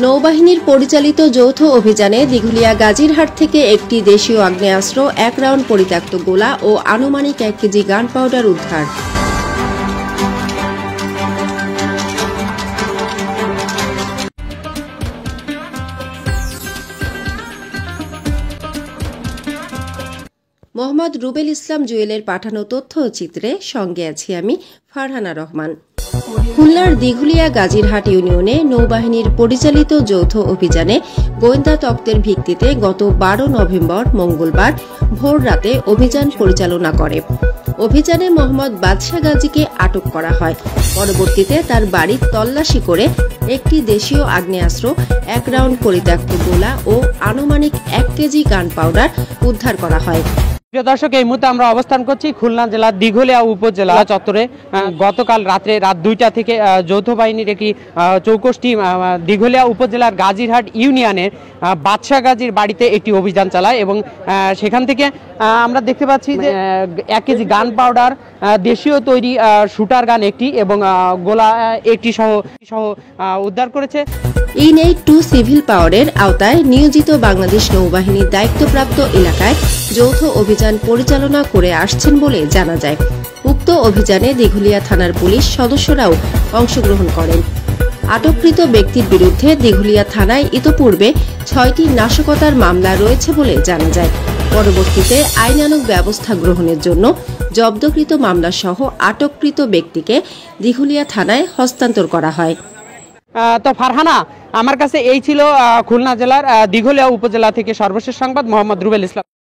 নৌবাহিনীর পরিচালিত যৌথ অভিযানে দিঘুলিয়া গাজীরহাট থেকে একটি দেশীয় আগ্নেয়াস্ত্র, 1 রাউন্ড পরিত্যক্ত গোলা ও আনুমানিক 1 কেজি গান পাউডার উদ্ধার। মোহাম্মদ রুবেল ইসলাম জুয়েলের পাঠানো তথ্যচিত্রে সঙ্গে আছি আমি ফারহানা রহমান। খুলনার দিঘুলিয়া গাজীরহাট ইউনিয়নে নৌবাহিনীর পরিচালিত যৌথ অভিযানে গোয়েন্দা তথ্যের ভিত্তিতে গত 12 নভেম্বর মঙ্গলবার ভোর রাতে অভিযান পরিচালনা করে। অভিযানে মোহাম্মদ বাদশা গাজীকে আটক করা হয়। পরবর্তীতে তার বাড়ি তল্লাশি করে একটি দেশীয় আগ্নেয়াস্ত্র, 1 রাউন্ড পরিত্যক্ত গোলা ও আনুমানিক 1 কেজি গান পাউডার উদ্ধার করা হয়। প্রিয় দর্শক, এই মুহূর্তে আমরা অবস্থান করছি খুলনা জেলার দিঘুলিয়া উপজেলা চত্বরে। গতকাল রাত 2টা থেকে যৌথ বাহিনীর একটি চৌকস টিম দিঘুলিয়া উপজেলার গাজীরহাট ইউনিয়নের বাদশা গাজীর বাড়িতে একটি অভিযান চালায় এবং সেখান থেকে আমরা দেখতে পাচ্ছি যে 1 কেজি গান পাউডার, দেশীয় তৈরি শুটার গান একটি এবং গোলা একটি সহ উদ্ধার করেছে। ইন-8 সিভিল পাওয়ারের আওতায় নিয়োজিত বাংলাদেশ নৌবাহিনীর দায়িত্বপ্রাপ্ত এলাকায় যৌথ অভিযান পরিচালনা করে আসছেন বলে জানা যায়। উক্ত অভিযানে দিঘুলিয়া থানার পুলিশ সদস্যরাও অংশগ্রহণ করেন। আটককৃত ব্যক্তির বিরুদ্ধে দিঘুলিয়া থানায় ইতোপূর্বে 6টি নাশকতার মামলা রয়েছে বলে জানা যায়। পরবর্তীতে আইনানুগ ব্যবস্থা গ্রহণের জন্য জব্দকৃত মামলাসহ আটককৃত ব্যক্তিকে দিঘুলিয়া থানায় হস্তান্তর করা হয়। তো ফারহানা, আমার কাছে এই ছিল খুলনা জেলার দিঘুলিয়া উপজেলা থেকে সর্বশেষ সংবাদ। মোহাম্মদ রুবেল ইসলাম।